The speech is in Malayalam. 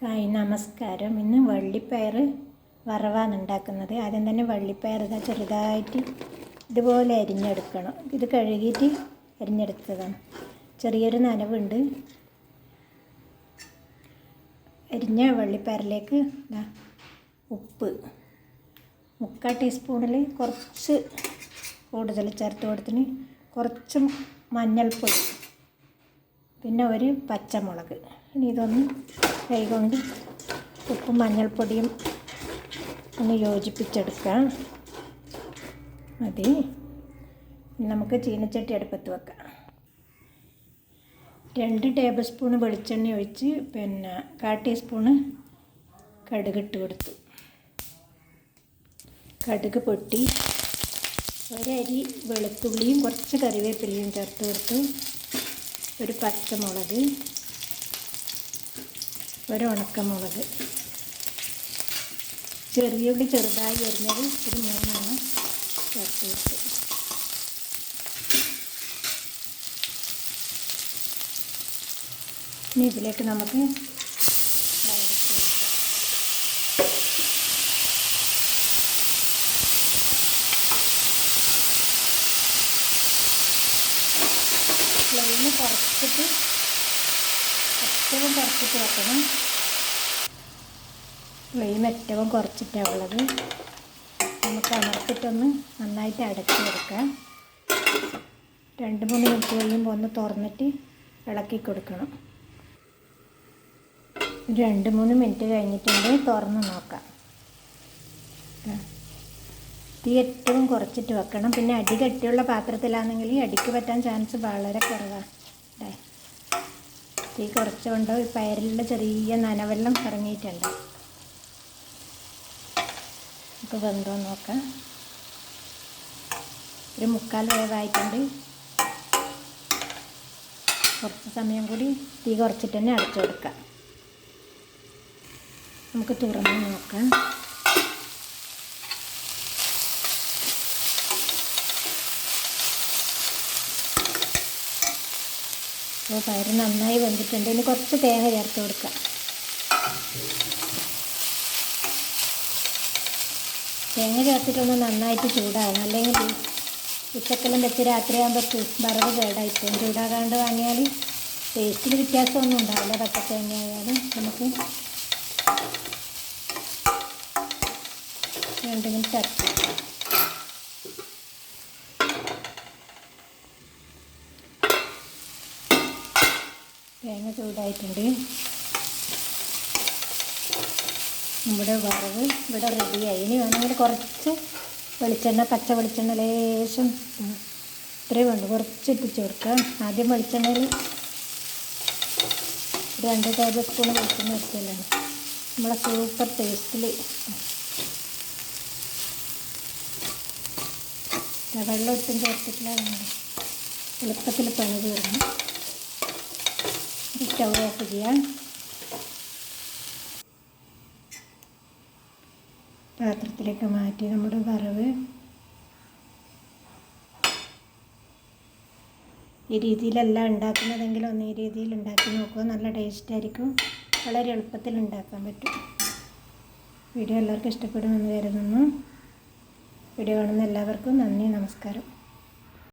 ഹായ് നമസ്കാരം. ഇന്ന് വള്ളിപ്പയർ വറവാണ് ഉണ്ടാക്കുന്നത്. ആദ്യം തന്നെ വള്ളിപ്പയർ ചെറുതായിട്ട് ഇതുപോലെ അരിഞ്ഞെടുക്കണം. ഇത് കഴുകിയിട്ട് അരിഞ്ഞെടുത്തതാണ്. ചെറിയൊരു നനവുണ്ട്. അരിഞ്ഞ വള്ളിപ്പയറിലേക്ക് ഉപ്പ് 3/4 ടീസ്പൂണിൽ കുറച്ച് കൂടുതൽ ചേർത്ത് കൊടുത്തിന്, കുറച്ച് മഞ്ഞൾപ്പൊടി, പിന്നെ ഒരു പച്ചമുളക്. ഇനി ഇതൊന്ന് കൈകൊണ്ട് ഉപ്പും മഞ്ഞൾപ്പൊടിയും ഒന്ന് യോജിപ്പിച്ചെടുക്കാം. മതി. നമുക്ക് ചീനച്ചട്ടി അടുപ്പത്ത് വെക്കാം. 2 ടേബിൾ സ്പൂൺ വെളിച്ചെണ്ണ ഒഴിച്ച് 1/4 ടീസ്പൂണ് കടുകിട്ട് കൊടുത്തു. കടുക് പൊട്ടി ഒരരി വെളുത്തുള്ളിയും കുറച്ച് കറിവേപ്പിലയും ചേർത്ത് കൊടുത്തു. ഒരു പച്ചമുളക്, ഒരു ഉണക്കമുളക്, ചെറിയ ഉള്ളി ചെറുതായി അരിഞ്ഞത് ഒരു 3 ചേർത്ത് കൊടുത്തു. ഇനി ഇതിലേക്ക് നമുക്ക് ഫ്ലെയിം കുറച്ചിട്ട് ഏറ്റവും കുറച്ചിട്ട് വെക്കണം. ഫ്ലെയിം ഏറ്റവും കുറച്ചിട്ടാണ് ഉള്ളത്. നമുക്ക് അമർത്തിട്ടൊന്ന് നന്നായിട്ട് അടച്ചു കൊടുക്കാം. 2-3 മിനിറ്റ് കഴിയുമ്പോൾ ഒന്ന് തുറന്നിട്ട് ഇളക്കി കൊടുക്കണം. 2-3 മിനിറ്റ് കഴിഞ്ഞിട്ടുണ്ട്. തുറന്ന് നോക്കാം. തീ ഏറ്റവും കുറച്ചിട്ട് വെക്കണം. പിന്നെ അടി കട്ടിയുള്ള പാത്രത്തിലാണെങ്കിൽ അടിക്ക് പറ്റാൻ ചാൻസ് വളരെ കുറവാണ്. തീ കുറച്ചുകൊണ്ട് പയറിലുള്ള ചെറിയ നനവെള്ളം ഇറങ്ങിയിട്ടുണ്ട്. ഇപ്പോൾ വെന്തോ നോക്കാം. ഒരു 3/4 വേവായിട്ടുണ്ട്. കുറച്ച് സമയം കൂടി തീ കുറച്ചിട്ട് തന്നെ അടച്ചു കൊടുക്കാം. നമുക്ക് തുറന്ന് നോക്കാം. അപ്പോൾ പയർ നന്നായി വെന്തിട്ടുണ്ട്. ഇനി കുറച്ച് തേങ്ങ ചേർത്ത് കൊടുക്കാം. തേങ്ങ ചേർത്തിട്ടൊന്ന് നന്നായിട്ട് ചൂടാകണം. അല്ലെങ്കിൽ ഉച്ചക്കെല്ലാം വെച്ച് രാത്രിയാകുമ്പോൾ വറവ് കേടായിപ്പോവും. ചൂടാകാണ്ട് വാങ്ങിയാൽ ടേസ്റ്റിൽ വ്യത്യാസമൊന്നും ഉണ്ടാവില്ല. പച്ചത്തേങ്ങ ആയാലും നമുക്ക് 2 മിനിറ്റ് അരച്ച് വെക്കാം. തേങ്ങ ചൂടായിട്ടുണ്ട്. നമ്മുടെ വറവ് ഇവിടെ റെഡിയായി. ഇനി വേണമെങ്കിൽ കുറച്ച് വെളിച്ചെണ്ണ, പച്ച വെളിച്ചെണ്ണ ലേശം ഇത്രയും വേണ്ട കുറച്ച് ഇട്ടിച്ച് കൊടുക്കാം. ആദ്യം വെളിച്ചെണ്ണയിൽ 2 ടേബിൾ സ്പൂൺ വെളിച്ചെണ്ണ ഇട്ടല്ലാണ് നമ്മളെ സൂപ്പർ ടേസ്റ്റിൽ. വെള്ളം ഒട്ടും ചേർത്തിട്ടില്ല. എളുപ്പത്തിൽ പണി തീർന്നു. സ്റ്റൗ ഓഫ് ചെയ്യാം. പാത്രത്തിലേക്ക് മാറ്റി നമ്മുടെ വറവ് ഈ രീതിയിലല്ല ഉണ്ടാക്കുന്നതെങ്കിലും ഒന്ന് ഈ രീതിയിൽ ഉണ്ടാക്കി നോക്കുക. നല്ല ടേസ്റ്റ് ആയിരിക്കും. വളരെ എളുപ്പത്തിൽ ഉണ്ടാക്കാൻ പറ്റും. വീഡിയോ എല്ലാവർക്കും ഇഷ്ടപ്പെടുമെന്ന് കരുതുന്നു. വീഡിയോ കാണുന്ന എല്ലാവർക്കും നന്ദി, നമസ്കാരം.